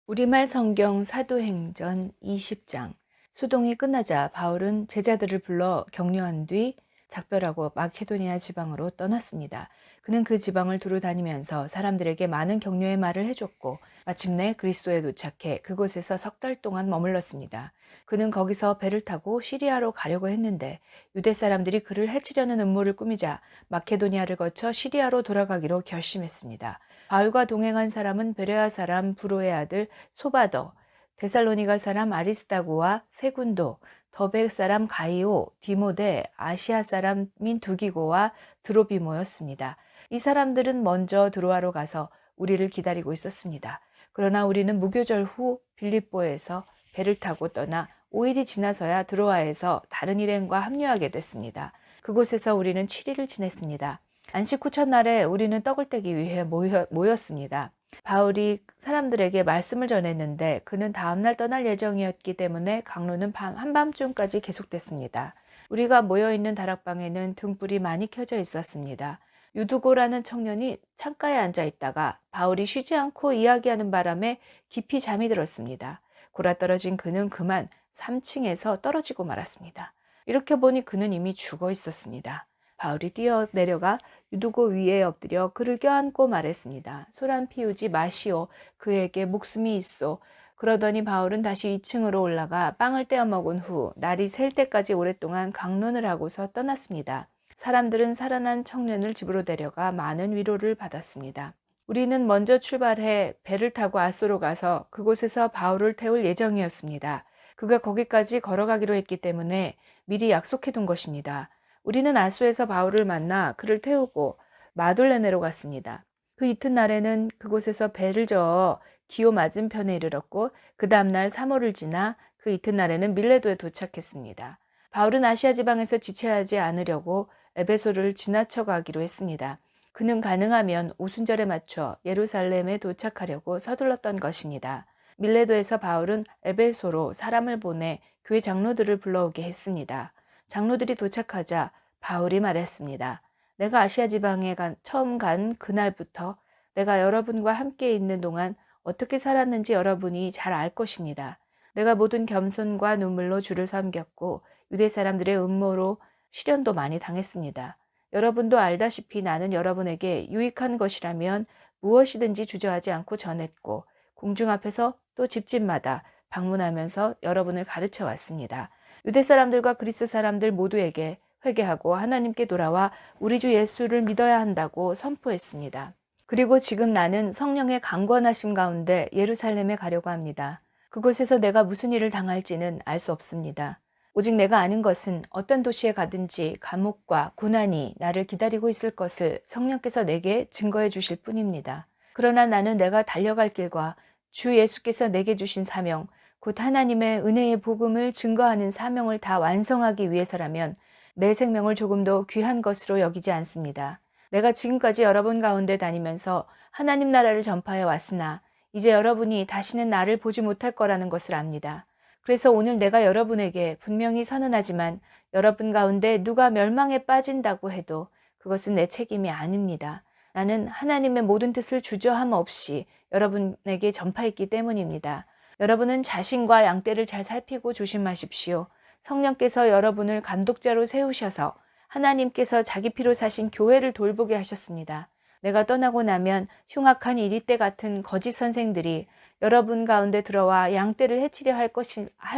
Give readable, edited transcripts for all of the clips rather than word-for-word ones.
우리말 성경 사도행전 20장. 소동이 끝나자 바울은 제자들을 불러 격려한 뒤 작별하고 마케도니아 지방으로 떠났습니다. 그는 그 지방을 두루 다니면서 사람들에게 많은 격려의 말을 해줬고 마침내 그리스도에 도착해 그곳에서 석 달 동안 머물렀습니다. 그는 거기서 배를 타고 시리아로 가려고 했는데 유대 사람들이 그를 해치려는 음모를 꾸미자 마케도니아를 거쳐 시리아로 돌아가기로 결심했습니다. 바울과 동행한 사람은 베레아 사람 브로의 아들 소바더, 데살로니가 사람 아리스다고와 세군도, 더베 사람 가이오, 디모데, 아시아 사람인 두기고와 드로비모였습니다. 이 사람들은 먼저 드로아로 가서 우리를 기다리고 있었습니다. 그러나 우리는 무교절 후 빌립보에서 배를 타고 떠나 5일이 지나서야 드로아에서 다른 일행과 합류하게 됐습니다. 그곳에서 우리는 7일을 지냈습니다. 안식 후 첫날에 우리는 떡을 떼기 위해 모였습니다. 바울이 사람들에게 말씀을 전했는데 그는 다음날 떠날 예정이었기 때문에 강론은 한밤중까지 계속됐습니다. 우리가 모여있는 다락방에는 등불이 많이 켜져 있었습니다. 유두고라는 청년이 창가에 앉아 있다가 바울이 쉬지 않고 이야기하는 바람에 깊이 잠이 들었습니다. 골아떨어진 그는 그만 3층에서 떨어지고 말았습니다. 이렇게 보니 그는 이미 죽어 있었습니다. 바울이 뛰어내려가 유두고 위에 엎드려 그를 껴안고 말했습니다. 소란 피우지 마시오. 그에게 목숨이 있소. 그러더니 바울은 다시 2층으로 올라가 빵을 떼어 먹은 후 날이 셀 때까지 오랫동안 강론을 하고서 떠났습니다. 사람들은 살아난 청년을 집으로 데려가 많은 위로를 받았습니다. 우리는 먼저 출발해 배를 타고 아소로 가서 그곳에서 바울을 태울 예정이었습니다. 그가 거기까지 걸어가기로 했기 때문에 미리 약속해 둔 것입니다. 우리는 아소에서 바울을 만나 그를 태우고 마돌레네로 갔습니다. 그 이튿날에는 그곳에서 배를 저어 기오 맞은편에 이르렀고 그 다음날 3월을 지나 그 이튿날에는 밀레도에 도착했습니다. 바울은 아시아 지방에서 지체하지 않으려고 에베소를 지나쳐 가기로 했습니다. 그는 가능하면 오순절에 맞춰 예루살렘에 도착하려고 서둘렀던 것입니다. 밀레도에서 바울은 에베소로 사람을 보내 교회 장로들을 불러오게 했습니다. 장로들이 도착하자 바울이 말했습니다. 내가 아시아 지방에 처음 간 그날부터 내가 여러분과 함께 있는 동안 어떻게 살았는지 여러분이 잘 알 것입니다. 내가 모든 겸손과 눈물로 주를 섬겼고 유대 사람들의 음모로 시련도 많이 당했습니다. 여러분도 알다시피 나는 여러분에게 유익한 것이라면 무엇이든지 주저하지 않고 전했고 공중 앞에서 또 집집마다 방문하면서 여러분을 가르쳐 왔습니다. 유대 사람들과 그리스 사람들 모두에게 회개하고 하나님께 돌아와 우리 주 예수를 믿어야 한다고 선포했습니다. 그리고 지금 나는 성령의 강권하심 가운데 예루살렘에 가려고 합니다. 그곳에서 내가 무슨 일을 당할지는 알 수 없습니다. 오직 내가 아는 것은 어떤 도시에 가든지 감옥과 고난이 나를 기다리고 있을 것을 성령께서 내게 증거해 주실 뿐입니다. 그러나 나는 내가 달려갈 길과 주 예수께서 내게 주신 사명, 곧 하나님의 은혜의 복음을 증거하는 사명을 다 완성하기 위해서라면 내 생명을 조금도 귀한 것으로 여기지 않습니다. 내가 지금까지 여러분 가운데 다니면서 하나님 나라를 전파해 왔으나 이제 여러분이 다시는 나를 보지 못할 거라는 것을 압니다. 그래서 오늘 내가 여러분에게 분명히 선언하지만 여러분 가운데 누가 멸망에 빠진다고 해도 그것은 내 책임이 아닙니다. 나는 하나님의 모든 뜻을 주저함 없이 여러분에게 전파했기 때문입니다. 여러분은 자신과 양떼를 잘 살피고 조심하십시오. 성령께서 여러분을 감독자로 세우셔서 하나님께서 자기 피로 사신 교회를 돌보게 하셨습니다. 내가 떠나고 나면 흉악한 이리떼 같은 거짓 선생들이 여러분 가운데 들어와 양떼를 해치려 할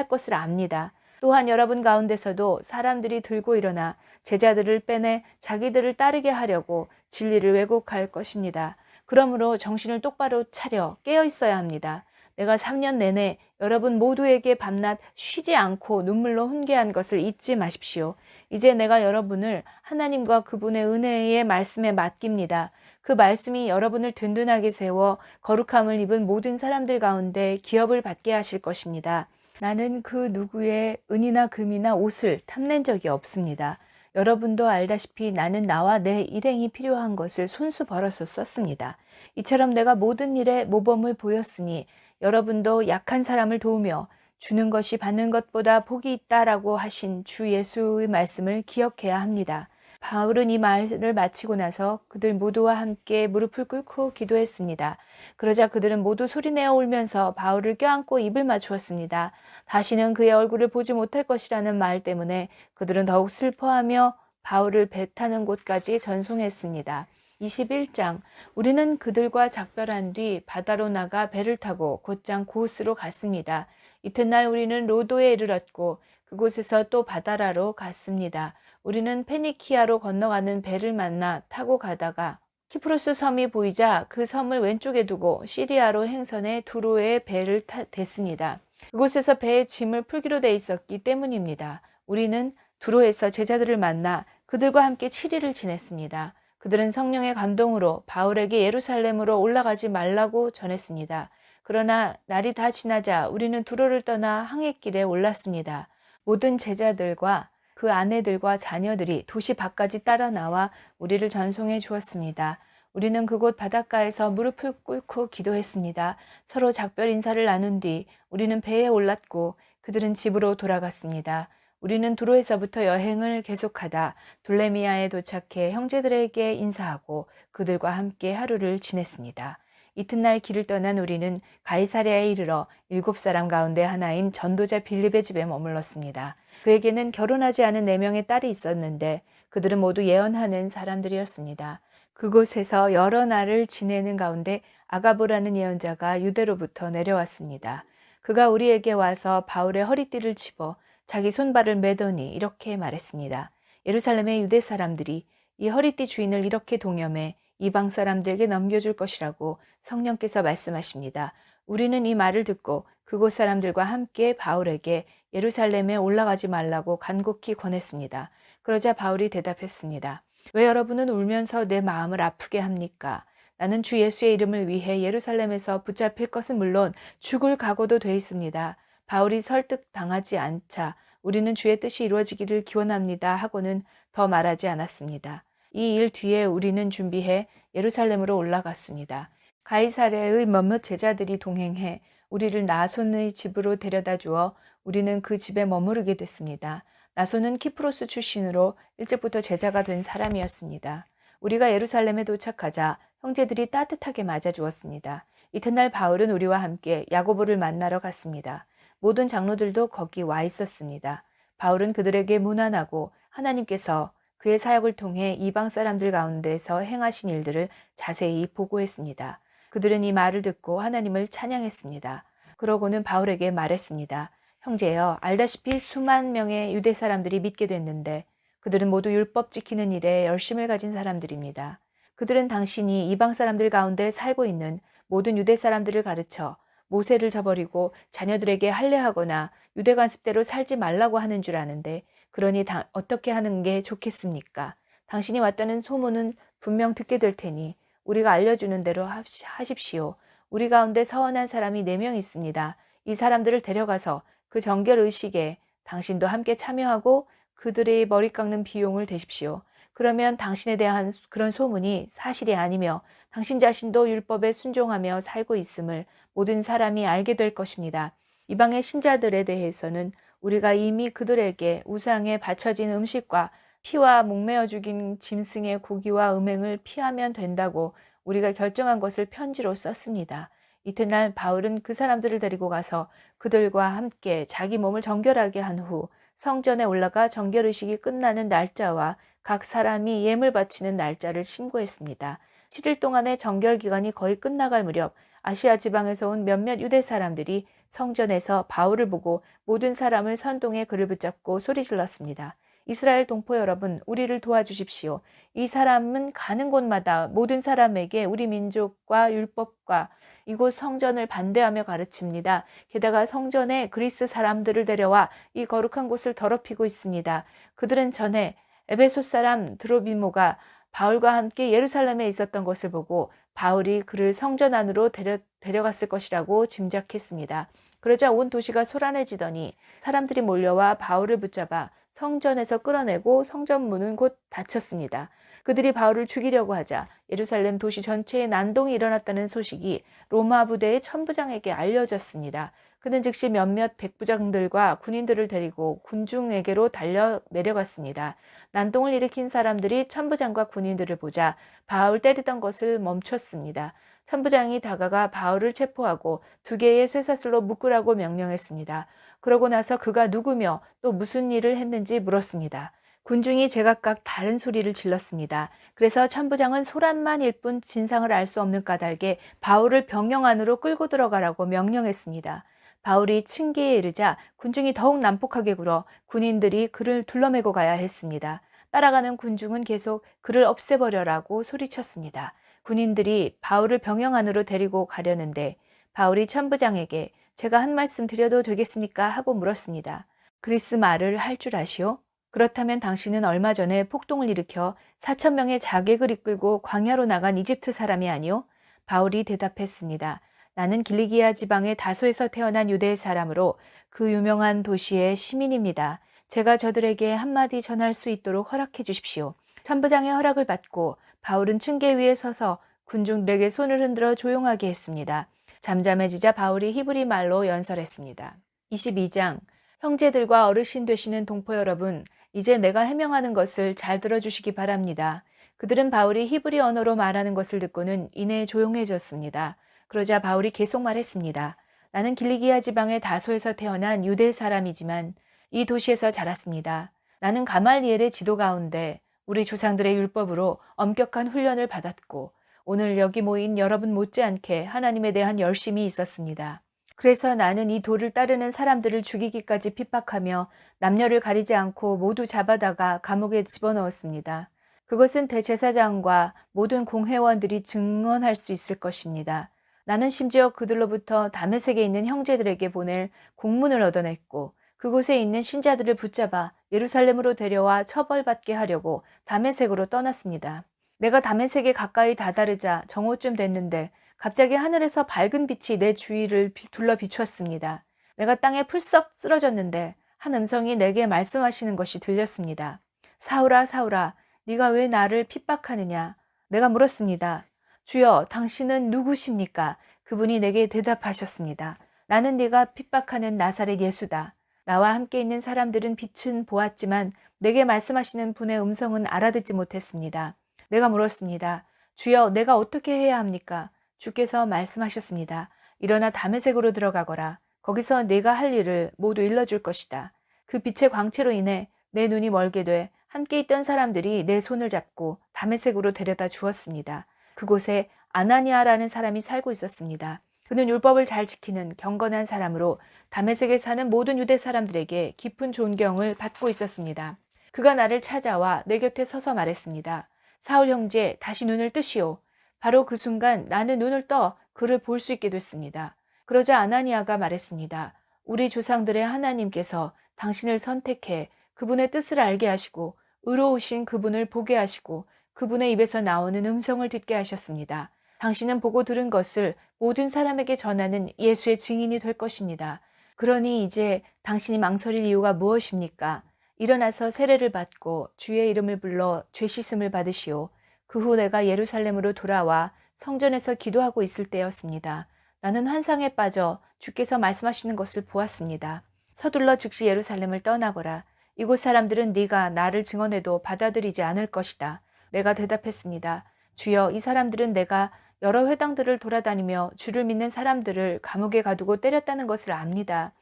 것을 압니다. 또한 여러분 가운데서도 사람들이 들고 일어나 제자들을 빼내 자기들을 따르게 하려고 진리를 왜곡할 것입니다. 그러므로 정신을 똑바로 차려 깨어 있어야 합니다. 내가 3년 내내 여러분 모두에게 밤낮 쉬지 않고 눈물로 훈계한 것을 잊지 마십시오. 이제 내가 여러분을 하나님과 그분의 은혜의 말씀에 맡깁니다. 그 말씀이 여러분을 든든하게 세워 거룩함을 입은 모든 사람들 가운데 기업을 받게 하실 것입니다. 나는 그 누구의 은이나 금이나 옷을 탐낸 적이 없습니다. 여러분도 알다시피 나는 나와 내 일행이 필요한 것을 손수 벌어서 썼습니다. 이처럼 내가 모든 일에 모범을 보였으니 여러분도 약한 사람을 도우며 주는 것이 받는 것보다 복이 있다라고 하신 주 예수의 말씀을 기억해야 합니다. 바울은 이 말을 마치고 나서 그들 모두와 함께 무릎을 꿇고 기도했습니다. 그러자 그들은 모두 소리내어 울면서 바울을 껴안고 입을 맞추었습니다. 다시는 그의 얼굴을 보지 못할 것이라는 말 때문에 그들은 더욱 슬퍼하며 바울을 배 타는 곳까지 전송했습니다. 21장 우리는 그들과 작별한 뒤 바다로 나가 배를 타고 곧장 고스로 갔습니다. 이튿날 우리는 로도에 이르렀고 그곳에서 또 바다라로 갔습니다. 우리는 페니키아로 건너가는 배를 만나 타고 가다가 키프로스 섬이 보이자 그 섬을 왼쪽에 두고 시리아로 행선해 두로에 배를 댔습니다. 그곳에서 배에 짐을 풀기로 돼 있었기 때문입니다. 우리는 두로에서 제자들을 만나 그들과 함께 7일을 지냈습니다. 그들은 성령의 감동으로 바울에게 예루살렘으로 올라가지 말라고 전했습니다. 그러나 날이 다 지나자 우리는 두로를 떠나 항해길에 올랐습니다. 모든 제자들과 그 아내들과 자녀들이 도시 밖까지 따라 나와 우리를 전송해 주었습니다. 우리는 그곳 바닷가에서 무릎을 꿇고 기도했습니다. 서로 작별 인사를 나눈 뒤 우리는 배에 올랐고 그들은 집으로 돌아갔습니다. 우리는 두로에서부터 여행을 계속하다 둘레미아에 도착해 형제들에게 인사하고 그들과 함께 하루를 지냈습니다. 이튿날 길을 떠난 우리는 가이사랴에 이르러 7사람 가운데 하나인 전도자 빌립의 집에 머물렀습니다. 그에게는 결혼하지 않은 4명의 딸이 있었는데 그들은 모두 예언하는 사람들이었습니다. 그곳에서 여러 날을 지내는 가운데 아가보라는 예언자가 유대로부터 내려왔습니다. 그가 우리에게 와서 바울의 허리띠를 집어 자기 손발을 매더니 이렇게 말했습니다. 예루살렘의 유대 사람들이 이 허리띠 주인을 이렇게 동염해 이방 사람들에게 넘겨줄 것이라고 성령께서 말씀하십니다. 우리는 이 말을 듣고 그곳 사람들과 함께 바울에게 예루살렘에 올라가지 말라고 간곡히 권했습니다. 그러자 바울이 대답했습니다. 왜 여러분은 울면서 내 마음을 아프게 합니까? 나는 주 예수의 이름을 위해 예루살렘에서 붙잡힐 것은 물론 죽을 각오도 돼 있습니다. 바울이 설득당하지 않자 우리는 주의 뜻이 이루어지기를 기원합니다 하고는 더 말하지 않았습니다. 이 일 뒤에 우리는 준비해 예루살렘으로 올라갔습니다. 가이사랴의 몇몇 제자들이 동행해 우리를 나손의 집으로 데려다 주어 우리는 그 집에 머무르게 됐습니다. 나손은 키프로스 출신으로 일찍부터 제자가 된 사람이었습니다. 우리가 예루살렘에 도착하자 형제들이 따뜻하게 맞아주었습니다. 이튿날 바울은 우리와 함께 야고보를 만나러 갔습니다. 모든 장로들도 거기 와 있었습니다. 바울은 그들에게 문안하고 하나님께서 그의 사역을 통해 이방 사람들 가운데서 행하신 일들을 자세히 보고했습니다. 그들은 이 말을 듣고 하나님을 찬양했습니다. 그러고는 바울에게 말했습니다. 형제여, 알다시피 수만 명의 유대 사람들이 믿게 됐는데 그들은 모두 율법 지키는 일에 열심을 가진 사람들입니다. 그들은 당신이 이방 사람들 가운데 살고 있는 모든 유대 사람들을 가르쳐 모세를 저버리고 자녀들에게 할례하거나 유대 관습대로 살지 말라고 하는 줄 아는데 그러니 어떻게 하는 게 좋겠습니까? 당신이 왔다는 소문은 분명 듣게 될 테니 우리가 알려주는 대로 하십시오. 우리 가운데 서원한 사람이 4명 있습니다. 이 사람들을 데려가서 그 정결 의식에 당신도 함께 참여하고 그들의 머리 깎는 비용을 대십시오. 그러면 당신에 대한 그런 소문이 사실이 아니며 당신 자신도 율법에 순종하며 살고 있음을 모든 사람이 알게 될 것입니다. 이방의 신자들에 대해서는 우리가 이미 그들에게 우상에 바쳐진 음식과 피와 목매어 죽인 짐승의 고기와 음행을 피하면 된다고 우리가 결정한 것을 편지로 썼습니다. 이튿날 바울은 그 사람들을 데리고 가서 그들과 함께 자기 몸을 정결하게 한 후 성전에 올라가 정결의식이 끝나는 날짜와 각 사람이 예물 바치는 날짜를 신고했습니다. 7일 동안의 정결기간이 거의 끝나갈 무렵 아시아 지방에서 온 몇몇 유대 사람들이 성전에서 바울을 보고 모든 사람을 선동에 그를 붙잡고 소리질렀습니다. 이스라엘 동포 여러분, 우리를 도와주십시오. 이 사람은 가는 곳마다 모든 사람에게 우리 민족과 율법과 이곳 성전을 반대하며 가르칩니다. 게다가 성전에 그리스 사람들을 데려와 이 거룩한 곳을 더럽히고 있습니다. 그들은 전에 에베소 사람 드로비모가 바울과 함께 예루살렘에 있었던 것을 보고 바울이 그를 성전 안으로 데려갔을 것이라고 짐작했습니다. 그러자 온 도시가 소란해지더니 사람들이 몰려와 바울을 붙잡아 성전에서 끌어내고 성전 문은 곧 닫혔습니다. 그들이 바울을 죽이려고 하자 예루살렘 도시 전체에 난동이 일어났다는 소식이 로마 부대의 천부장에게 알려졌습니다. 그는 즉시 몇몇 백부장들과 군인들을 데리고 군중에게로 달려 내려갔습니다. 난동을 일으킨 사람들이 천부장과 군인들을 보자 바울 때리던 것을 멈췄습니다. 천부장이 다가가 바울을 체포하고 2개의 쇠사슬로 묶으라고 명령했습니다. 그러고 나서 그가 누구며 또 무슨 일을 했는지 물었습니다. 군중이 제각각 다른 소리를 질렀습니다. 그래서 천부장은 소란만일 뿐 진상을 알 수 없는 까닭에 바울을 병영 안으로 끌고 들어가라고 명령했습니다. 바울이 층계에 이르자 군중이 더욱 난폭하게 굴어 군인들이 그를 둘러매고 가야 했습니다. 따라가는 군중은 계속 그를 없애버려라고 소리쳤습니다. 군인들이 바울을 병영 안으로 데리고 가려는데 바울이 천부장에게 제가 한 말씀 드려도 되겠습니까? 하고 물었습니다. 그리스 말을 할 줄 아시오? 그렇다면 당신은 얼마 전에 폭동을 일으켜 4,000명의 자객을 이끌고 광야로 나간 이집트 사람이 아니오? 바울이 대답했습니다. 나는 길리기아 지방의 다소에서 태어난 유대 사람으로 그 유명한 도시의 시민입니다. 제가 저들에게 한마디 전할 수 있도록 허락해 주십시오. 천부장의 허락을 받고 바울은 층계 위에 서서 군중들에게 손을 흔들어 조용하게 했습니다. 잠잠해지자 바울이 히브리 말로 연설했습니다. 22장 형제들과 어르신 되시는 동포 여러분, 이제 내가 해명하는 것을 잘 들어주시기 바랍니다. 그들은 바울이 히브리 언어로 말하는 것을 듣고는 이내 조용해졌습니다. 그러자 바울이 계속 말했습니다. 나는 길리기아 지방의 다소에서 태어난 유대 사람이지만 이 도시에서 자랐습니다. 나는 가말리엘의 지도 가운데 우리 조상들의 율법으로 엄격한 훈련을 받았고 오늘 여기 모인 여러분 못지않게 하나님에 대한 열심이 있었습니다. 그래서 나는 이 도를 따르는 사람들을 죽이기까지 핍박하며 남녀를 가리지 않고 모두 잡아다가 감옥에 집어넣었습니다. 그것은 대제사장과 모든 공회원들이 증언할 수 있을 것입니다. 나는 심지어 그들로부터 다메섹에 있는 형제들에게 보낼 공문을 얻어냈고 그곳에 있는 신자들을 붙잡아 예루살렘으로 데려와 처벌받게 하려고 다메섹으로 떠났습니다. 내가 다메섹에 가까이 다다르자 정오쯤 됐는데 갑자기 하늘에서 밝은 빛이 내 주위를 둘러 비추었습니다. 내가 땅에 풀썩 쓰러졌는데 한 음성이 내게 말씀하시는 것이 들렸습니다. 사울아 사울아 네가 왜 나를 핍박하느냐? 내가 물었습니다. 주여 당신은 누구십니까? 그분이 내게 대답하셨습니다. 나는 네가 핍박하는 나사렛 예수다. 나와 함께 있는 사람들은 빛은 보았지만 내게 말씀하시는 분의 음성은 알아듣지 못했습니다. 내가 물었습니다. 주여 내가 어떻게 해야 합니까? 주께서 말씀하셨습니다. 일어나 다메섹으로 들어가거라. 거기서 네가 할 일을 모두 일러줄 것이다. 그 빛의 광채로 인해 내 눈이 멀게 돼 함께 있던 사람들이 내 손을 잡고 다메섹으로 데려다 주었습니다. 그곳에 아나니아라는 사람이 살고 있었습니다. 그는 율법을 잘 지키는 경건한 사람으로 다메섹에 사는 모든 유대 사람들에게 깊은 존경을 받고 있었습니다. 그가 나를 찾아와 내 곁에 서서 말했습니다. 사울 형제, 다시 눈을 뜨시오. 바로 그 순간 나는 눈을 떠 그를 볼 수 있게 됐습니다. 그러자 아나니아가 말했습니다. 우리 조상들의 하나님께서 당신을 선택해 그분의 뜻을 알게 하시고 의로우신 그분을 보게 하시고 그분의 입에서 나오는 음성을 듣게 하셨습니다. 당신은 보고 들은 것을 모든 사람에게 전하는 예수의 증인이 될 것입니다. 그러니 이제 당신이 망설일 이유가 무엇입니까? 일어나서 세례를 받고 주의 이름을 불러 죄 씻음을 받으시오. 그 후 내가 예루살렘으로 돌아와 성전에서 기도하고 있을 때였습니다. 나는 환상에 빠져 주께서 말씀하시는 것을 보았습니다. 서둘러 즉시 예루살렘을 떠나거라. 이곳 사람들은 네가 나를 증언해도 받아들이지 않을 것이다. 내가 대답했습니다. 주여, 이 사람들은 내가 여러 회당들을 돌아다니며 주를 믿는 사람들을 감옥에 가두고 때렸다는 것을 압니다.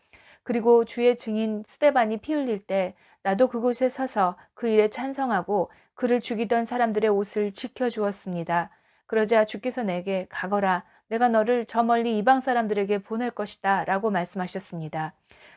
그리고 주의 증인 스데반이 피 흘릴 때 나도 그곳에 서서 그 일에 찬성하고 그를 죽이던 사람들의 옷을 지켜주었습니다. 그러자 주께서 내게 가거라. 내가 너를 저 멀리 이방 사람들에게 보낼 것이다 라고 말씀하셨습니다.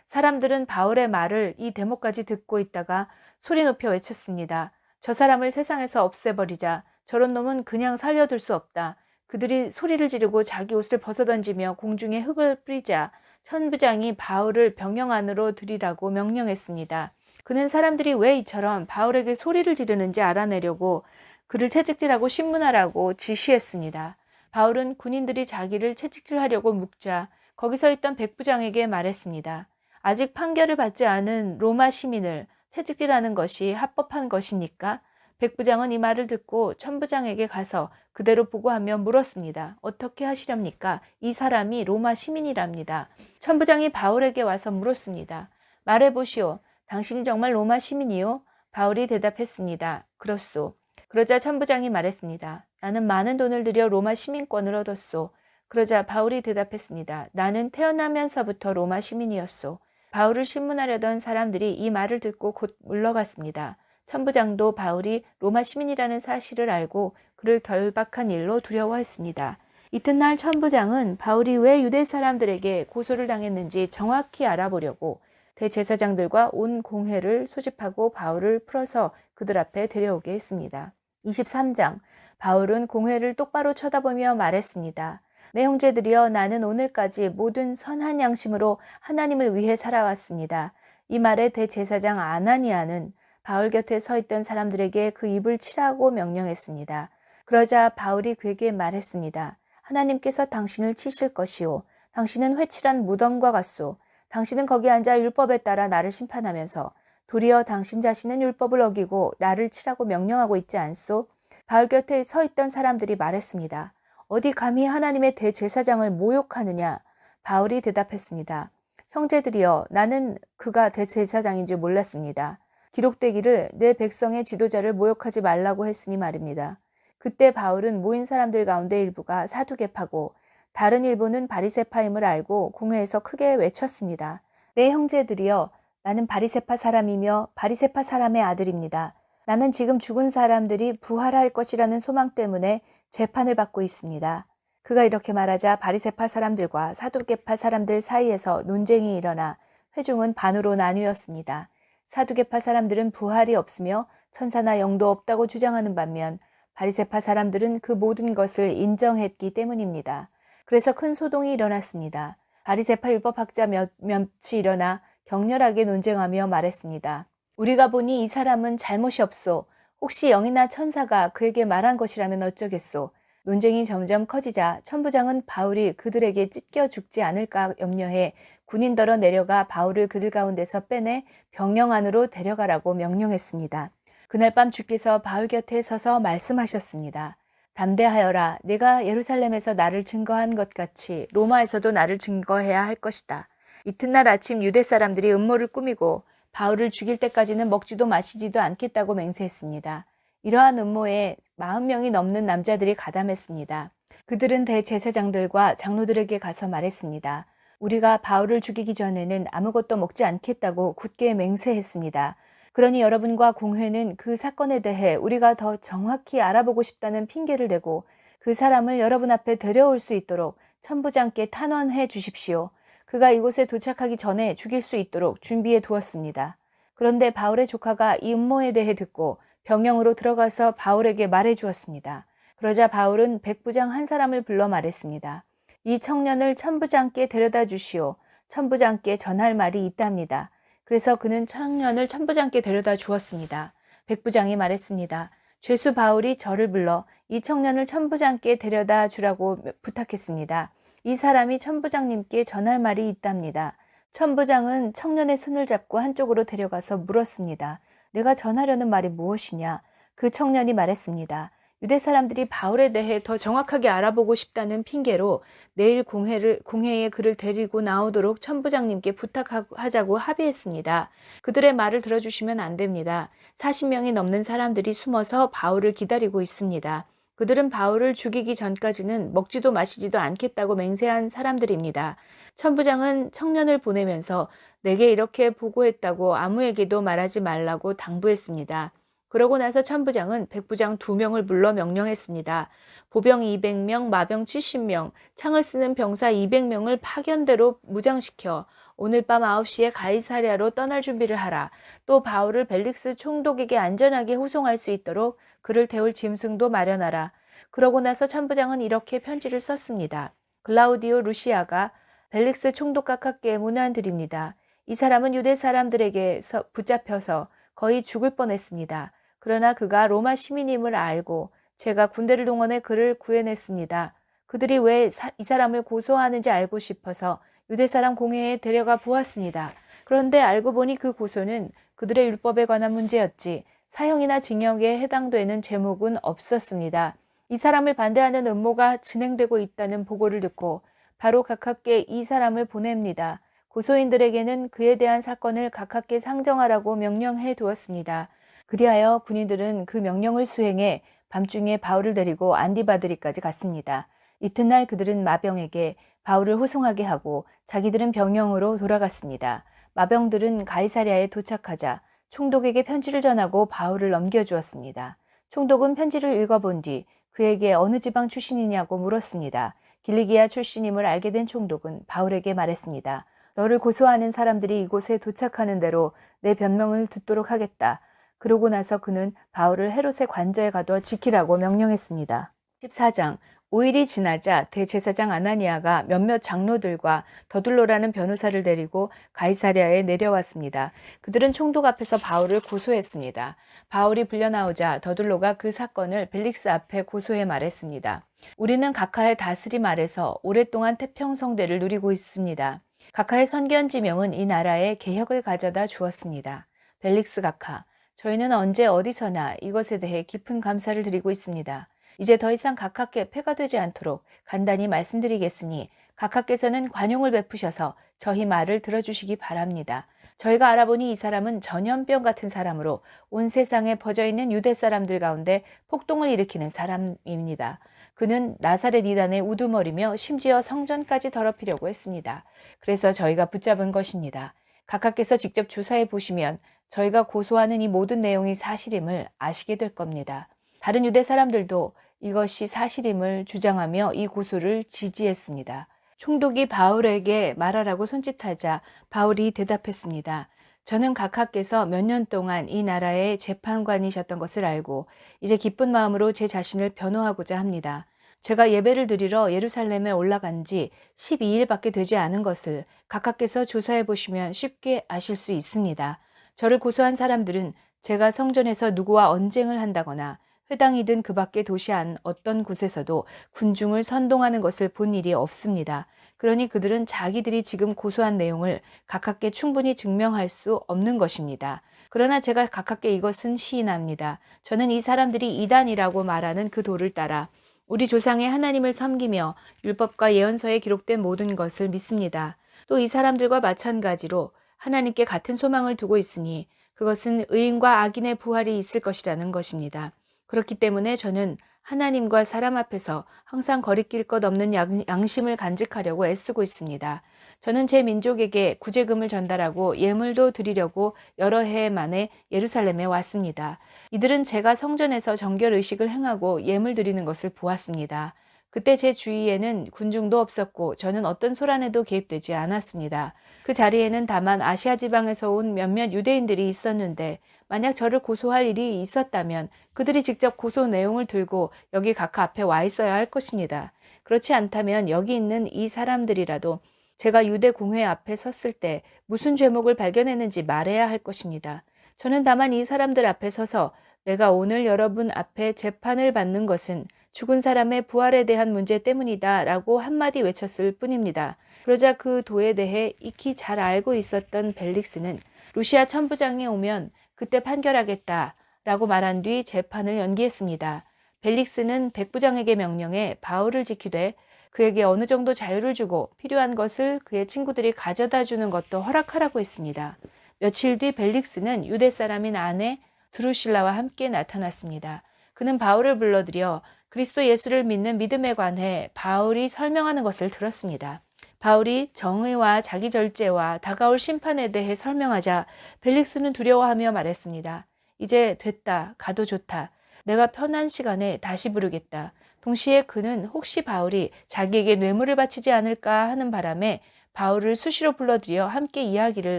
사람들은 바울의 말을 이 대목까지 듣고 있다가 소리 높여 외쳤습니다. 저 사람을 세상에서 없애버리자. 저런 놈은 그냥 살려둘 수 없다. 그들이 소리를 지르고 자기 옷을 벗어던지며 공중에 흙을 뿌리자 천부장이 바울을 병영 안으로 들이라고 명령했습니다. 그는 사람들이 왜 이처럼 바울에게 소리를 지르는지 알아내려고 그를 채찍질하고 신문하라고 지시했습니다. 바울은 군인들이 자기를 채찍질하려고 묵자 거기서 있던 백부장에게 말했습니다. 아직 판결을 받지 않은 로마 시민을 채찍질하는 것이 합법한 것입니까? 백부장은 이 말을 듣고 천부장에게 가서 그대로 보고하며 물었습니다. 어떻게 하시렵니까? 이 사람이 로마 시민이랍니다. 천부장이 바울에게 와서 물었습니다. 말해보시오. 당신이 정말 로마 시민이요? 바울이 대답했습니다. 그렇소. 그러자 천부장이 말했습니다. 나는 많은 돈을 들여 로마 시민권을 얻었소. 그러자 바울이 대답했습니다. 나는 태어나면서부터 로마 시민이었소. 바울을 신문하려던 사람들이 이 말을 듣고 곧 물러갔습니다. 천부장도 바울이 로마 시민이라는 사실을 알고 그를 결박한 일로 두려워했습니다. 이튿날 천부장은 바울이 왜 유대 사람들에게 고소를 당했는지 정확히 알아보려고 대제사장들과 온 공회를 소집하고 바울을 풀어서 그들 앞에 데려오게 했습니다. 23장 바울은 공회를 똑바로 쳐다보며 말했습니다. 내 형제들이여 나는 오늘까지 모든 선한 양심으로 하나님을 위해 살아왔습니다. 이 말에 대제사장 아나니아는 바울 곁에 서 있던 사람들에게 그 입을 치라고 명령했습니다. 그러자 바울이 그에게 말했습니다. 하나님께서 당신을 치실 것이요. 당신은 회칠한 무덤과 같소. 당신은 거기 앉아 율법에 따라 나를 심판하면서 도리어 당신 자신은 율법을 어기고 나를 치라고 명령하고 있지 않소? 바울 곁에 서 있던 사람들이 말했습니다. 어디 감히 하나님의 대제사장을 모욕하느냐? 바울이 대답했습니다. 형제들이여 나는 그가 대제사장인 줄 몰랐습니다. 기록되기를 내 백성의 지도자를 모욕하지 말라고 했으니 말입니다. 그때 바울은 모인 사람들 가운데 일부가 사두개파고 다른 일부는 바리새파임을 알고 공회에서 크게 외쳤습니다. 내 형제들이여 나는 바리새파 사람이며 바리새파 사람의 아들입니다. 나는 지금 죽은 사람들이 부활할 것이라는 소망 때문에 재판을 받고 있습니다. 그가 이렇게 말하자 바리새파 사람들과 사두개파 사람들 사이에서 논쟁이 일어나 회중은 반으로 나뉘었습니다. 사두개파 사람들은 부활이 없으며 천사나 영도 없다고 주장하는 반면 바리새파 사람들은 그 모든 것을 인정했기 때문입니다. 그래서 큰 소동이 일어났습니다. 바리새파 율법학자 몇이 일어나 격렬하게 논쟁하며 말했습니다. 우리가 보니 이 사람은 잘못이 없소. 혹시 영이나 천사가 그에게 말한 것이라면 어쩌겠소. 논쟁이 점점 커지자 천부장은 바울이 그들에게 찢겨 죽지 않을까 염려해 군인더러 내려가 바울을 그들 가운데서 빼내 병영 안으로 데려가라고 명령했습니다. 그날 밤 주께서 바울 곁에 서서 말씀하셨습니다. 담대하여라. 내가 예루살렘에서 나를 증거한 것 같이 로마에서도 나를 증거해야 할 것이다. 이튿날 아침 유대 사람들이 음모를 꾸미고 바울을 죽일 때까지는 먹지도 마시지도 않겠다고 맹세했습니다. 이러한 음모에 40명이 넘는 남자들이 가담했습니다. 그들은 대제사장들과 장로들에게 가서 말했습니다. 우리가 바울을 죽이기 전에는 아무것도 먹지 않겠다고 굳게 맹세했습니다. 그러니 여러분과 공회는 그 사건에 대해 우리가 더 정확히 알아보고 싶다는 핑계를 대고 그 사람을 여러분 앞에 데려올 수 있도록 천부장께 탄원해 주십시오. 그가 이곳에 도착하기 전에 죽일 수 있도록 준비해 두었습니다. 그런데 바울의 조카가 이 음모에 대해 듣고 병영으로 들어가서 바울에게 말해 주었습니다. 그러자 바울은 백부장 한 사람을 불러 말했습니다. 이 청년을 천부장께 데려다 주시오. 천부장께 전할 말이 있답니다. 그래서 그는 청년을 천부장께 데려다 주었습니다. 백부장이 말했습니다. 죄수 바울이 저를 불러 이 청년을 천부장께 데려다 주라고 부탁했습니다. 이 사람이 천부장님께 전할 말이 있답니다. 천부장은 청년의 손을 잡고 한쪽으로 데려가서 물었습니다. 내가 전하려는 말이 무엇이냐? 그 청년이 말했습니다. 유대 사람들이 바울에 대해 더 정확하게 알아보고 싶다는 핑계로 내일 공회에 그를 데리고 나오도록 천부장님께 부탁하자고 합의했습니다. 그들의 말을 들어주시면 안 됩니다. 40명이 넘는 사람들이 숨어서 바울을 기다리고 있습니다. 그들은 바울을 죽이기 전까지는 먹지도 마시지도 않겠다고 맹세한 사람들입니다. 천부장은 청년을 보내면서 내게 이렇게 보고했다고 아무에게도 말하지 말라고 당부했습니다. 그러고 나서 천부장은 백부장 2명을 불러 명령했습니다. 보병 200명, 마병 70명, 창을 쓰는 병사 200명을 파견대로 무장시켜 오늘 밤 9시에 가이사랴로 떠날 준비를 하라. 또 바울을 벨릭스 총독에게 안전하게 호송할 수 있도록 그를 태울 짐승도 마련하라. 그러고 나서 천부장은 이렇게 편지를 썼습니다. 글라우디오 루시아가 벨릭스 총독 각하께 문안드립니다. 이 사람은 유대 사람들에게 붙잡혀서 거의 죽을 뻔했습니다. 그러나 그가 로마 시민임을 알고 제가 군대를 동원해 그를 구해냈습니다. 그들이 왜 이 사람을 고소하는지 알고 싶어서 유대 사람 공회에 데려가 보았습니다. 그런데 알고 보니 그 고소는 그들의 율법에 관한 문제였지 사형이나 징역에 해당되는 제목은 없었습니다. 이 사람을 반대하는 음모가 진행되고 있다는 보고를 듣고 바로 가깝게 이 사람을 보냅니다. 고소인들에게는 그에 대한 사건을 가깝게 상정하라고 명령해 두었습니다. 그리하여 군인들은 그 명령을 수행해 밤중에 바울을 데리고 안디바드리까지 갔습니다. 이튿날 그들은 마병에게 바울을 호송하게 하고 자기들은 병영으로 돌아갔습니다. 마병들은 가이사랴에 도착하자 총독에게 편지를 전하고 바울을 넘겨주었습니다. 총독은 편지를 읽어본 뒤 그에게 어느 지방 출신이냐고 물었습니다. 길리기아 출신임을 알게 된 총독은 바울에게 말했습니다. 너를 고소하는 사람들이 이곳에 도착하는 대로 내 변명을 듣도록 하겠다. 그러고 나서 그는 바울을 헤롯의 관저에 가둬 지키라고 명령했습니다. 14장 5일이 지나자 대제사장 아나니아가 몇몇 장로들과 더둘로라는 변호사를 데리고 가이사랴에 내려왔습니다. 그들은 총독 앞에서 바울을 고소했습니다. 바울이 불려나오자 더둘로가 그 사건을 벨릭스 앞에 고소해 말했습니다. 우리는 각하의 다스림 아래서 오랫동안 태평성대를 누리고 있습니다. 각하의 선견지명은 이 나라에 개혁을 가져다 주었습니다. 벨릭스 각하, 저희는 언제 어디서나 이것에 대해 깊은 감사를 드리고 있습니다. 이제 더 이상 각하께 폐가 되지 않도록 간단히 말씀드리겠으니 각하께서는 관용을 베푸셔서 저희 말을 들어주시기 바랍니다. 저희가 알아보니 이 사람은 전염병 같은 사람으로 온 세상에 퍼져있는 유대 사람들 가운데 폭동을 일으키는 사람입니다. 그는 나사렛 이단의 우두머리며 심지어 성전까지 더럽히려고 했습니다. 그래서 저희가 붙잡은 것입니다. 각하께서 직접 조사해 보시면 저희가 고소하는 이 모든 내용이 사실임을 아시게 될 겁니다. 다른 유대 사람들도 이것이 사실임을 주장하며 이 고소를 지지했습니다. 총독이 바울에게 말하라고 손짓하자 바울이 대답했습니다. 저는 각하께서 몇 년 동안 이 나라의 재판관이셨던 것을 알고 이제 기쁜 마음으로 제 자신을 변호하고자 합니다. 제가 예배를 드리러 예루살렘에 올라간 지 12일밖에 되지 않은 것을 각하께서 조사해 보시면 쉽게 아실 수 있습니다. 저를 고소한 사람들은 제가 성전에서 누구와 언쟁을 한다거나 회당이든 그 밖의 도시 안 어떤 곳에서도 군중을 선동하는 것을 본 일이 없습니다. 그러니 그들은 자기들이 지금 고소한 내용을 각하께 충분히 증명할 수 없는 것입니다. 그러나 제가 각하께 이것은 시인합니다. 저는 이 사람들이 이단이라고 말하는 그 도를 따라 우리 조상의 하나님을 섬기며 율법과 예언서에 기록된 모든 것을 믿습니다. 또 이 사람들과 마찬가지로 하나님께 같은 소망을 두고 있으니 그것은 의인과 악인의 부활이 있을 것이라는 것입니다. 그렇기 때문에 저는 하나님과 사람 앞에서 항상 거리낄 것 없는 양심을 간직하려고 애쓰고 있습니다. 저는 제 민족에게 구제금을 전달하고 예물도 드리려고 여러 해 만에 예루살렘에 왔습니다. 이들은 제가 성전에서 정결 의식을 행하고 예물 드리는 것을 보았습니다. 그때 제 주위에는 군중도 없었고 저는 어떤 소란에도 개입되지 않았습니다. 그 자리에는 다만 아시아 지방에서 온 몇몇 유대인들이 있었는데 만약 저를 고소할 일이 있었다면 그들이 직접 고소 내용을 들고 여기 각하 앞에 와 있어야 할 것입니다. 그렇지 않다면 여기 있는 이 사람들이라도 제가 유대 공회 앞에 섰을 때 무슨 죄목을 발견했는지 말해야 할 것입니다. 저는 다만 이 사람들 앞에 서서 내가 오늘 여러분 앞에 재판을 받는 것은 죽은 사람의 부활에 대한 문제 때문이다 라고 한마디 외쳤을 뿐입니다. 그러자 그 도에 대해 익히 잘 알고 있었던 벨릭스는 루시아 천부장이 오면 그때 판결하겠다 라고 말한 뒤 재판을 연기했습니다. 벨릭스는 백부장에게 명령해 바울을 지키되 그에게 어느 정도 자유를 주고 필요한 것을 그의 친구들이 가져다 주는 것도 허락하라고 했습니다. 며칠 뒤 벨릭스는 유대 사람인 아내 드루실라와 함께 나타났습니다. 그는 바울을 불러들여 그리스도 예수를 믿는 믿음에 관해 바울이 설명하는 것을 들었습니다. 바울이 정의와 자기 절제와 다가올 심판에 대해 설명하자 벨릭스는 두려워하며 말했습니다. 이제 됐다. 가도 좋다. 내가 편한 시간에 다시 부르겠다. 동시에 그는 혹시 바울이 자기에게 뇌물을 바치지 않을까 하는 바람에 바울을 수시로 불러들여 함께 이야기를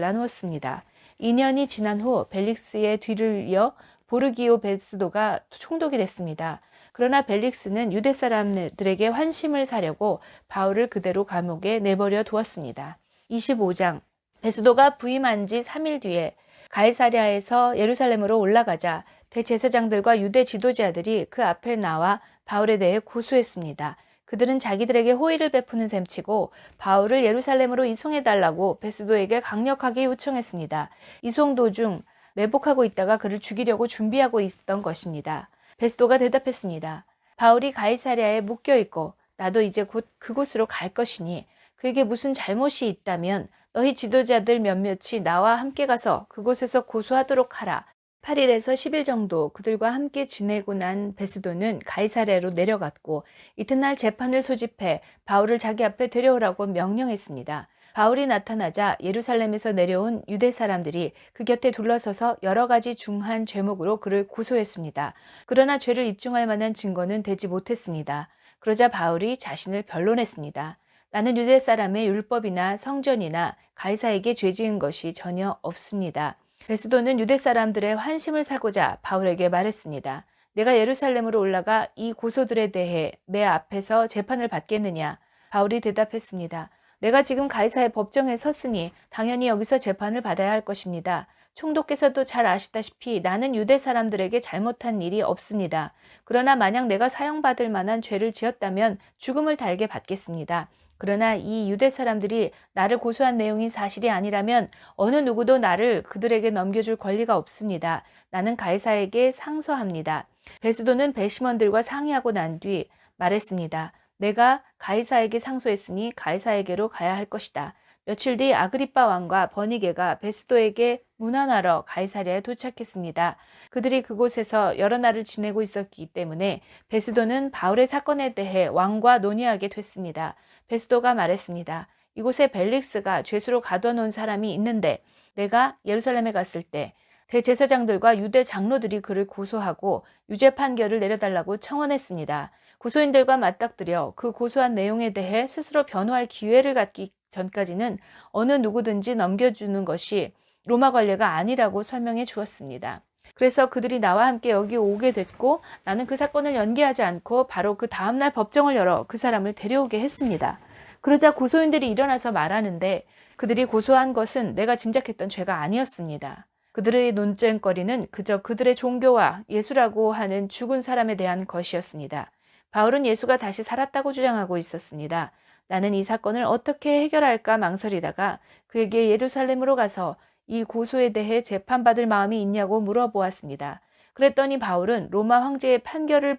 나누었습니다. 2년이 지난 후 벨릭스의 뒤를 이어 보르기오 베스도가 총독이 됐습니다. 그러나 벨릭스는 유대 사람들에게 환심을 사려고 바울을 그대로 감옥에 내버려 두었습니다. 25장 베스도가 부임한 지 3일 뒤에 가이사랴에서 예루살렘으로 올라가자 대제사장들과 유대 지도자들이 그 앞에 나와 바울에 대해 고소했습니다. 그들은 자기들에게 호의를 베푸는 셈치고 바울을 예루살렘으로 이송해달라고 베스도에게 강력하게 요청했습니다. 이송 도중 매복하고 있다가 그를 죽이려고 준비하고 있던 것입니다. 베스도가 대답했습니다. 바울이 가이사랴에 묶여 있고 나도 이제 곧 그곳으로 갈 것이니 그에게 무슨 잘못이 있다면 너희 지도자들 몇몇이 나와 함께 가서 그곳에서 고소하도록 하라. 8일에서 10일 정도 그들과 함께 지내고 난 베스도는 가이사랴로 내려갔고 이튿날 재판을 소집해 바울을 자기 앞에 데려오라고 명령했습니다. 바울이 나타나자 예루살렘에서 내려온 유대 사람들이 그 곁에 둘러서서 여러 가지 중한 죄목으로 그를 고소했습니다. 그러나 죄를 입증할 만한 증거는 되지 못했습니다. 그러자 바울이 자신을 변론했습니다. 나는 유대 사람의 율법이나 성전이나 가이사에게 죄 지은 것이 전혀 없습니다. 베스도는 유대 사람들의 환심을 사고자 바울에게 말했습니다. 내가 예루살렘으로 올라가 이 고소들에 대해 내 앞에서 재판을 받겠느냐? 바울이 대답했습니다. 내가 지금 가이사의 법정에 섰으니 당연히 여기서 재판을 받아야 할 것입니다. 총독께서도 잘 아시다시피 나는 유대 사람들에게 잘못한 일이 없습니다. 그러나 만약 내가 사형받을 만한 죄를 지었다면 죽음을 달게 받겠습니다. 그러나 이 유대 사람들이 나를 고소한 내용이 사실이 아니라면 어느 누구도 나를 그들에게 넘겨줄 권리가 없습니다. 나는 가이사에게 상소합니다. 베스도는 배심원들과 상의하고 난 뒤 말했습니다. 내가 가이사에게 상소했으니 가이사에게로 가야 할 것이다. 며칠 뒤 아그리빠 왕과 버니게가 베스도에게 문안하러 가이사랴에 도착했습니다. 그들이 그곳에서 여러 날을 지내고 있었기 때문에 베스도는 바울의 사건에 대해 왕과 논의하게 됐습니다. 베스도가 말했습니다. 이곳에 벨릭스가 죄수로 가둬놓은 사람이 있는데 내가 예루살렘에 갔을 때 대제사장들과 유대 장로들이 그를 고소하고 유죄 판결을 내려달라고 청원했습니다. 고소인들과 맞닥뜨려 그 고소한 내용에 대해 스스로 변호할 기회를 갖기 전까지는 어느 누구든지 넘겨주는 것이 로마 관례가 아니라고 설명해 주었습니다. 그래서 그들이 나와 함께 여기 오게 됐고 나는 그 사건을 연기하지 않고 바로 그 다음날 법정을 열어 그 사람을 데려오게 했습니다. 그러자 고소인들이 일어나서 말하는데 그들이 고소한 것은 내가 짐작했던 죄가 아니었습니다. 그들의 논쟁거리는 그저 그들의 종교와 예수라고 하는 죽은 사람에 대한 것이었습니다. 바울은 예수가 다시 살았다고 주장하고 있었습니다. 나는 이 사건을 어떻게 해결할까 망설이다가 그에게 예루살렘으로 가서 이 고소에 대해 재판받을 마음이 있냐고 물어보았습니다. 그랬더니 바울은 로마 황제의 판결을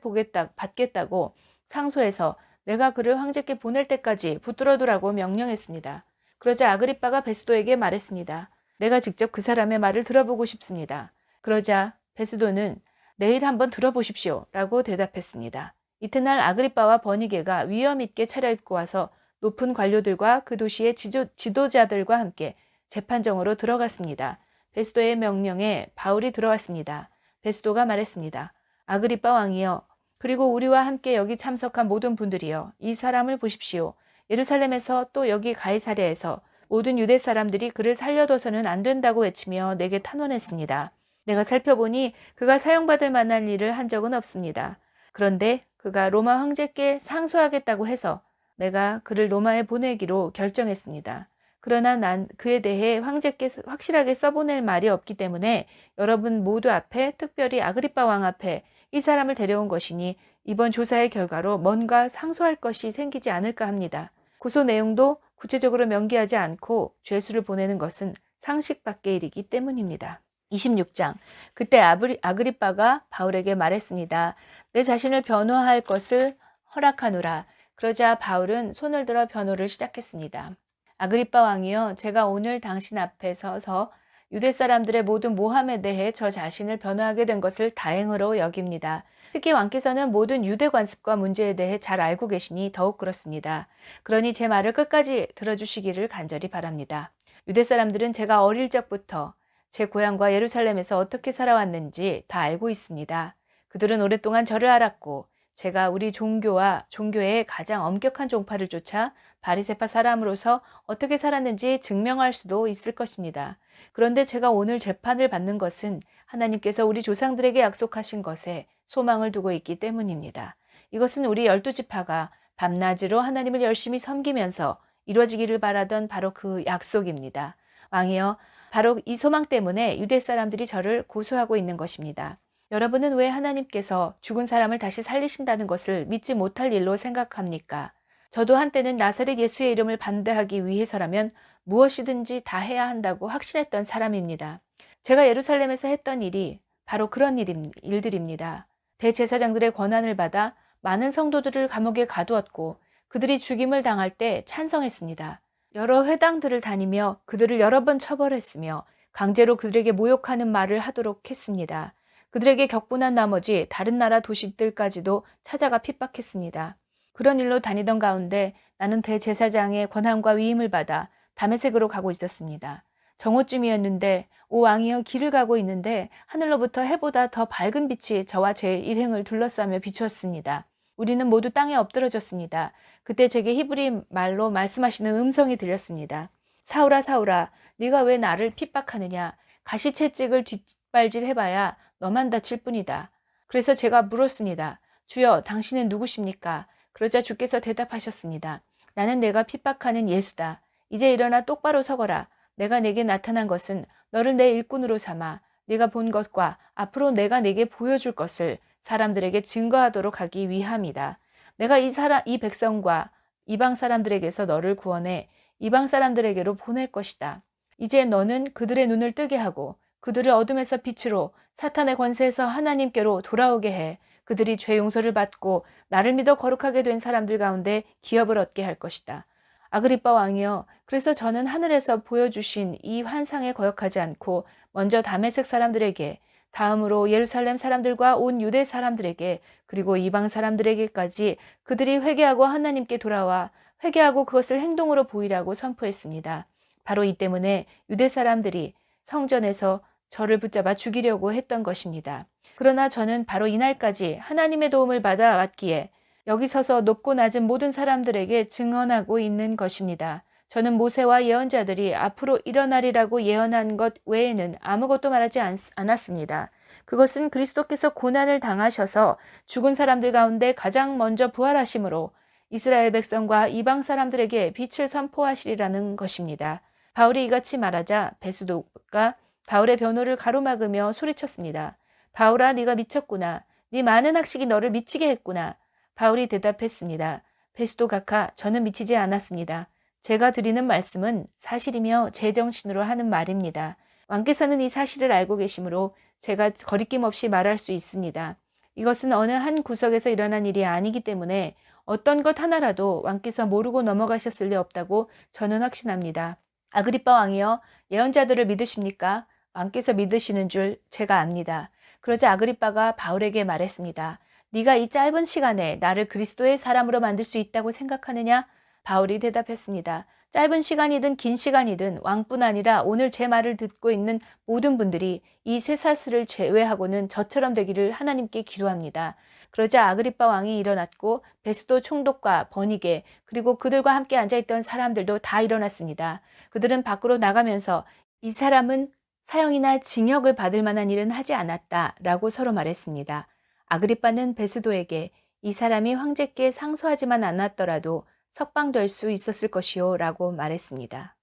받겠다고 상소해서 내가 그를 황제께 보낼 때까지 붙들어두라고 명령했습니다. 그러자 아그리빠가 베스도에게 말했습니다. 내가 직접 그 사람의 말을 들어보고 싶습니다. 그러자 베스도는 내일 한번 들어보십시오 라고 대답했습니다. 이튿날 아그리빠와 버니게가 위엄 있게 차려입고 와서 높은 관료들과 그 도시의 지도자들과 함께 재판정으로 들어갔습니다. 베스도의 명령에 바울이 들어왔습니다. 베스도가 말했습니다. 아그리빠 왕이여, 그리고 우리와 함께 여기 참석한 모든 분들이여, 이 사람을 보십시오. 예루살렘에서 또 여기 가이사랴에서 모든 유대 사람들이 그를 살려둬서는 안 된다고 외치며 내게 탄원했습니다. 내가 살펴보니 그가 사형받을 만한 일을 한 적은 없습니다. 그런데 그가 로마 황제께 상소하겠다고 해서 내가 그를 로마에 보내기로 결정했습니다. 그러나 난 그에 대해 황제께 확실하게 써보낼 말이 없기 때문에 여러분 모두 앞에, 특별히 아그리빠 왕 앞에 이 사람을 데려온 것이니 이번 조사의 결과로 뭔가 상소할 것이 생기지 않을까 합니다. 고소 내용도 구체적으로 명기하지 않고 죄수를 보내는 것은 상식 밖의 일이기 때문입니다. 26장. 그때 아그리빠가 바울에게 말했습니다. 내 자신을 변호할 것을 허락하노라. 그러자 바울은 손을 들어 변호를 시작했습니다. 아그리빠 왕이여, 제가 오늘 당신 앞에 서서 유대 사람들의 모든 모함에 대해 저 자신을 변호하게 된 것을 다행으로 여깁니다. 특히 왕께서는 모든 유대 관습과 문제에 대해 잘 알고 계시니 더욱 그렇습니다. 그러니 제 말을 끝까지 들어주시기를 간절히 바랍니다. 유대 사람들은 제가 어릴 적부터 제 고향과 예루살렘에서 어떻게 살아왔는지 다 알고 있습니다. 그들은 오랫동안 저를 알았고 제가 우리 종교의 가장 엄격한 종파를 쫓아 바리새파 사람으로서 어떻게 살았는지 증명할 수도 있을 것입니다. 그런데 제가 오늘 재판을 받는 것은 하나님께서 우리 조상들에게 약속하신 것에 소망을 두고 있기 때문입니다. 이것은 우리 12지파가 밤낮으로 하나님을 열심히 섬기면서 이루어지기를 바라던 바로 그 약속입니다. 왕이여, 바로 이 소망 때문에 유대 사람들이 저를 고소하고 있는 것입니다. 여러분은 왜 하나님께서 죽은 사람을 다시 살리신다는 것을 믿지 못할 일로 생각합니까? 저도 한때는 나사렛 예수의 이름을 반대하기 위해서라면 무엇이든지 다 해야 한다고 확신했던 사람입니다. 제가 예루살렘에서 했던 일이 바로 그런 일들입니다. 대제사장들의 권한을 받아 많은 성도들을 감옥에 가두었고 그들이 죽임을 당할 때 찬성했습니다. 여러 회당들을 다니며 그들을 여러 번 처벌했으며 강제로 그들에게 모욕하는 말을 하도록 했습니다. 그들에게 격분한 나머지 다른 나라 도시들까지도 찾아가 핍박했습니다. 그런 일로 다니던 가운데 나는 대제사장의 권한과 위임을 받아 다메섹으로 가고 있었습니다. 정오쯤이었는데 오 왕이여 길을 가고 있는데 하늘로부터 해보다 더 밝은 빛이 저와 제 일행을 둘러싸며 비추었습니다. 우리는 모두 땅에 엎드러졌습니다. 그때 제게 히브리 말로 말씀하시는 음성이 들렸습니다. 사울아 사울아 네가 왜 나를 핍박하느냐. 가시채찍을 뒷발질해봐야 너만 다칠 뿐이다. 그래서 제가 물었습니다. 주여 당신은 누구십니까? 그러자 주께서 대답하셨습니다. 나는 내가 핍박하는 예수다. 이제 일어나 똑바로 서거라. 내가 내게 나타난 것은 너를 내 일꾼으로 삼아 네가 본 것과 앞으로 내가 내게 보여줄 것을 사람들에게 증거하도록 하기 위함이다. 내가 이 백성과 이방 사람들에게서 너를 구원해 이방 사람들에게로 보낼 것이다. 이제 너는 그들의 눈을 뜨게 하고 그들을 어둠에서 빛으로 사탄의 권세에서 하나님께로 돌아오게 해 그들이 죄 용서를 받고 나를 믿어 거룩하게 된 사람들 가운데 기업을 얻게 할 것이다. 아그리빠 왕이여, 그래서 저는 하늘에서 보여주신 이 환상에 거역하지 않고 먼저 다메섹 사람들에게, 다음으로 예루살렘 사람들과 온 유대 사람들에게, 그리고 이방 사람들에게까지 그들이 회개하고 하나님께 돌아와 회개하고 그것을 행동으로 보이라고 선포했습니다. 바로 이 때문에 유대 사람들이 성전에서 저를 붙잡아 죽이려고 했던 것입니다. 그러나 저는 바로 이날까지 하나님의 도움을 받아 왔기에 여기 서서 높고 낮은 모든 사람들에게 증언하고 있는 것입니다. 저는 모세와 예언자들이 앞으로 일어나리라고 예언한 것 외에는 아무것도 말하지 않았습니다. 그것은 그리스도께서 고난을 당하셔서 죽은 사람들 가운데 가장 먼저 부활하심으로 이스라엘 백성과 이방 사람들에게 빛을 선포하시리라는 것입니다. 바울이 이같이 말하자 베스도가 바울의 변호를 가로막으며 소리쳤습니다. 바울아, 네가 미쳤구나. 네 많은 학식이 너를 미치게 했구나. 바울이 대답했습니다. 베스도 각하, 저는 미치지 않았습니다. 제가 드리는 말씀은 사실이며 제정신으로 하는 말입니다. 왕께서는 이 사실을 알고 계시므로 제가 거리낌 없이 말할 수 있습니다. 이것은 어느 한 구석에서 일어난 일이 아니기 때문에 어떤 것 하나라도 왕께서 모르고 넘어가셨을 리 없다고 저는 확신합니다. 아그리빠 왕이여, 예언자들을 믿으십니까? 왕께서 믿으시는 줄 제가 압니다. 그러자 아그리빠가 바울에게 말했습니다. 네가 이 짧은 시간에 나를 그리스도의 사람으로 만들 수 있다고 생각하느냐? 바울이 대답했습니다. 짧은 시간이든 긴 시간이든 왕뿐 아니라 오늘 제 말을 듣고 있는 모든 분들이 이 쇠사슬을 제외하고는 저처럼 되기를 하나님께 기도합니다. 그러자 아그리빠 왕이 일어났고 베스도 총독과 버니게 그리고 그들과 함께 앉아있던 사람들도 다 일어났습니다. 그들은 밖으로 나가면서 이 사람은 사형이나 징역을 받을 만한 일은 하지 않았다라고 서로 말했습니다. 아그리빠는 베스도에게 이 사람이 황제께 상소하지만 않았더라도 석방될 수 있었을 것이요 라고 말했습니다.